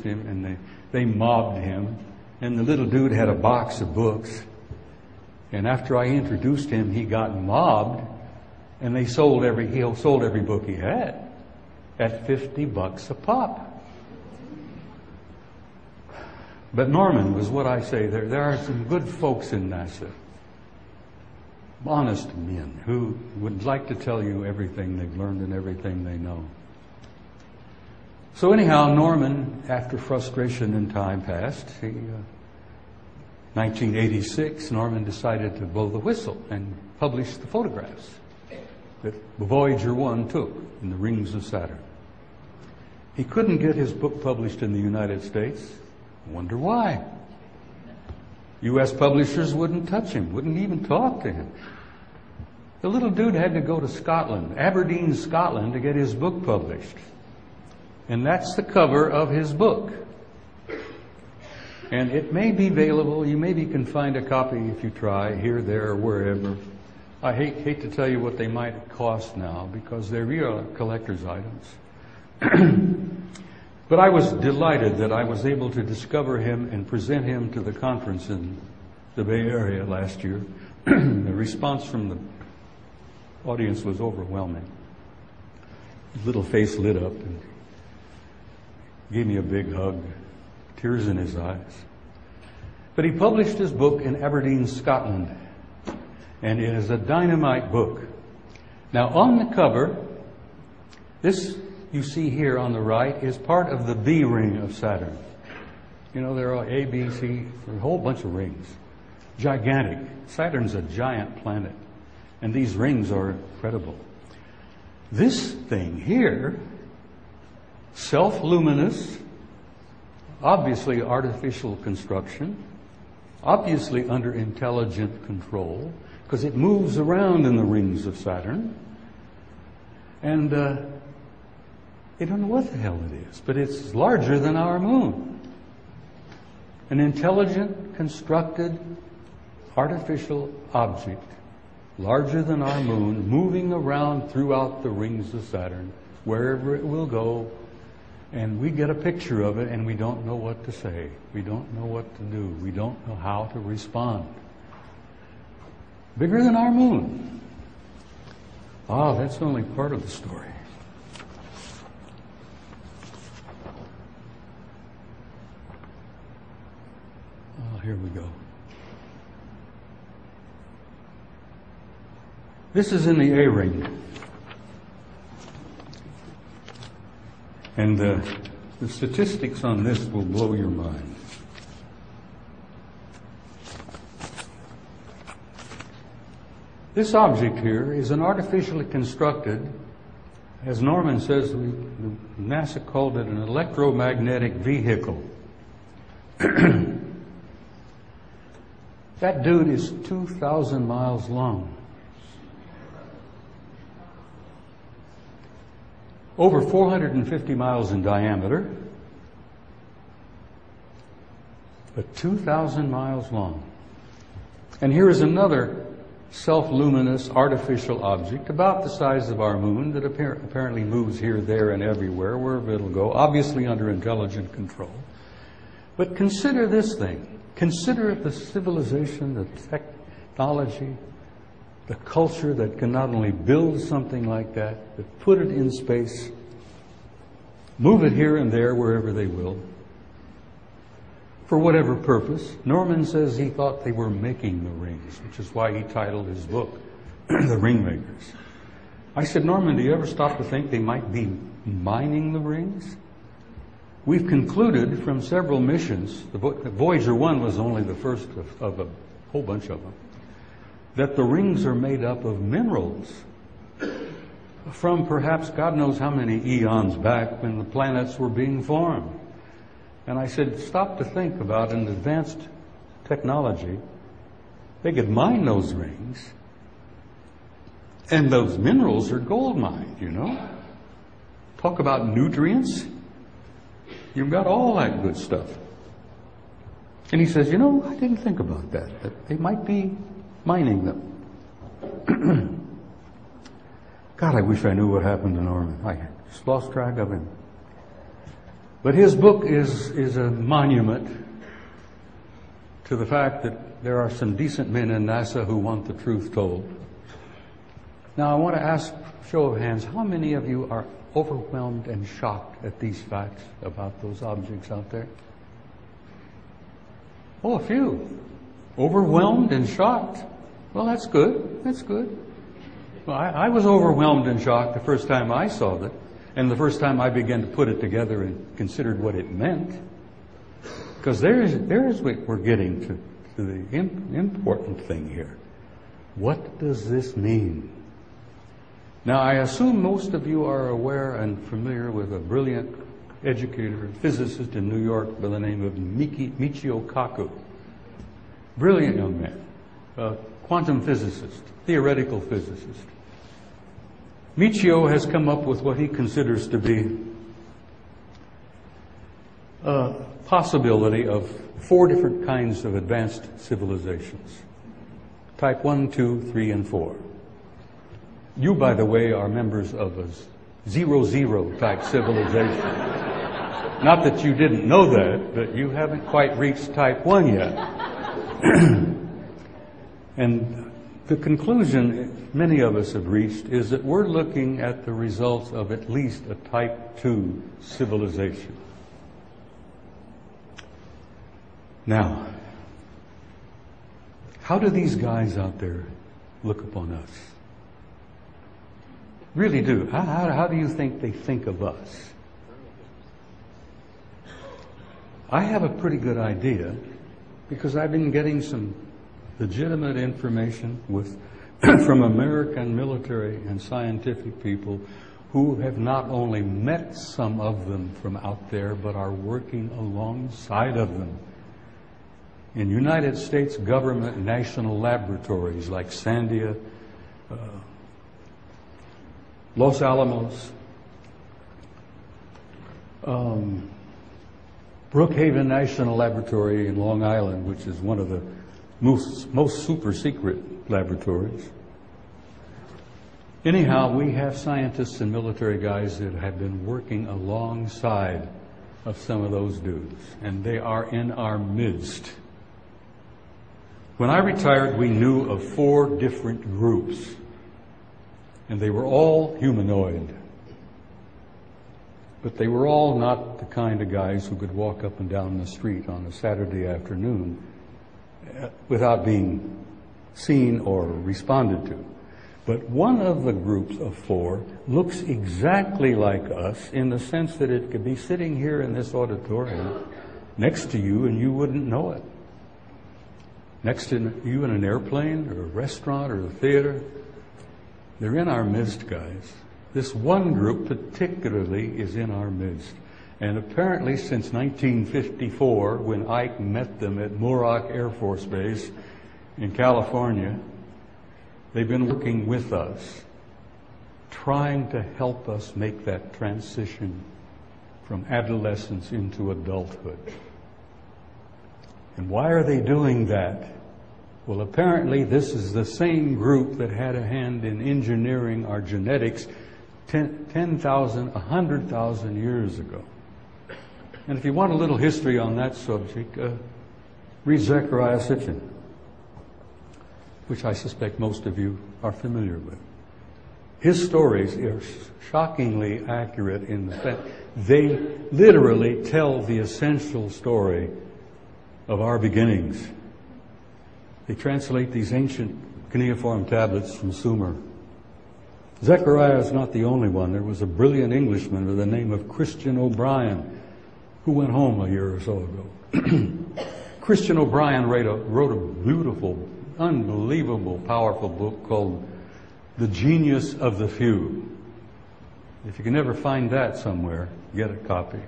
him, and they mobbed him. And the little dude had a box of books. And after I introduced him, he got mobbed, and he sold every book he had at $50 a pop. But Norman was what I say. There are some good folks in NASA, honest men who would like to tell you everything they've learned and everything they know. So anyhow, Norman, after frustration and time passed, 1986, Norman decided to blow the whistle and publish the photographs that Voyager 1 took in the rings of Saturn. He couldn't get his book published in the United States. I wonder why. U.S. publishers wouldn't touch him, wouldn't even talk to him. The little dude had to go to Scotland, Aberdeen, Scotland, to get his book published. And that's the cover of his book. And it may be available. You maybe can find a copy if you try, here, there, or wherever. I hate to tell you what they might cost now, because they're real collector's items. But I was delighted that I was able to discover him and present him to the conference in the Bay Area last year. The response from the audience was overwhelming. His little face lit up and gave me a big hug, tears in his eyes. But he published his book in Aberdeen, Scotland, and it is a dynamite book. Now, on the cover, this you see here on the right is part of the B ring of Saturn. You know, there are A, B, C, a whole bunch of rings. Gigantic. Saturn's a giant planet, and these rings are incredible. This thing here, self-luminous, obviously artificial construction, obviously under intelligent control, because it moves around in the rings of Saturn. And they don't know what the hell it is, but it's larger than our moon. An intelligent, constructed, artificial object, larger than our moon, moving around throughout the rings of Saturn, wherever it will go. And we get a picture of it, and we don't know what to say. We don't know what to do. We don't know how to respond. Bigger than our moon. Ah, that's only part of the story. Oh, here we go. This is in the A ring. And the statistics on this will blow your mind. This object here is an artificially constructed, as Norman says, NASA called it an electromagnetic vehicle. That dude is 2,000 miles long. Over 450 miles in diameter, but 2,000 miles long. And here is another self-luminous artificial object about the size of our moon that apparently moves here, there, and everywhere, wherever it'll go, obviously under intelligent control. But consider this thing. Consider the civilization, the technology, the culture that can not only build something like that, but put it in space, move it here and there, wherever they will, for whatever purpose. Norman says he thought they were making the rings, which is why he titled his book, The Ring Makers. I said, Norman, do you ever stop to think they might be mining the rings? We've concluded from several missions, the Voyager 1 was only the first of a whole bunch of them, that the rings are made up of minerals from perhaps God knows how many eons back when the planets were being formed. And I said, stop to think about an advanced technology. They could mine those rings, and those minerals are gold mined, you know. Talk about nutrients. You've got all that good stuff. And he says, you know, I didn't think about that they might be mining them. God, I wish I knew what happened to Norman. I just lost track of him. But his book is a monument to the fact that there are some decent men in NASA who want the truth told. Now, I want to ask, show of hands, how many of you are overwhelmed and shocked at these facts about those objects out there? Oh, a few. Overwhelmed and shocked. Well, that's good. That's good. Well, I was overwhelmed and shocked the first time I saw it, and the first time I began to put it together and considered what it meant. Because there's what we're getting to the important thing here. What does this mean? Now, I assume most of you are aware and familiar with a brilliant educator and physicist in New York by the name of Michio Kaku. Brilliant young man, a quantum physicist, theoretical physicist. Michio has come up with what he considers to be a possibility of 4 different kinds of advanced civilizations. Type 1, 2, 3, and 4. You, by the way, are members of a 0-0 type civilization. Not that you didn't know that, but you haven't quite reached type 1 yet. And the conclusion many of us have reached is that we're looking at the results of at least a type 2 civilization. Now, how do these guys out there look upon us? Really do. How do you think they think of us? I have a pretty good idea because I've been getting some legitimate information from American military and scientific people who have not only met some of them from out there, but are working alongside of them in United States government national laboratories like Sandia, Los Alamos, Brookhaven National Laboratory in Long Island, which is one of the most super secret laboratories. Anyhow, we have scientists and military guys that have been working alongside of some of those dudes, and they are in our midst. When I retired, we knew of 4 different groups, and they were all humanoid. But they were all not the kind of guys who could walk up and down the street on a Saturday afternoon without being seen or responded to. But one of the groups of 4 looks exactly like us in the sense that it could be sitting here in this auditorium next to you and you wouldn't know it. Next to you in an airplane or a restaurant or a theater. They're in our midst, guys. This one group particularly is in our midst. And apparently since 1954, when Ike met them at Muroc Air Force Base in California, they've been working with us, trying to help us make that transition from adolescence into adulthood. And why are they doing that? Well, apparently this is the same group that had a hand in engineering our genetics 10,000, 100,000 years ago. And if you want a little history on that subject, read Zechariah Sitchin, which I suspect most of you are familiar with. His stories are shockingly accurate in the fact they literally tell the essential story of our beginnings. They translate these ancient cuneiform tablets from Sumer. Zechariah is not the only one. There was a brilliant Englishman by the name of Christian O'Brien who went home a year or so ago. Christian O'Brien wrote a beautiful, unbelievable, powerful book called The Genius of the Few. If you can ever find that somewhere, get a copy.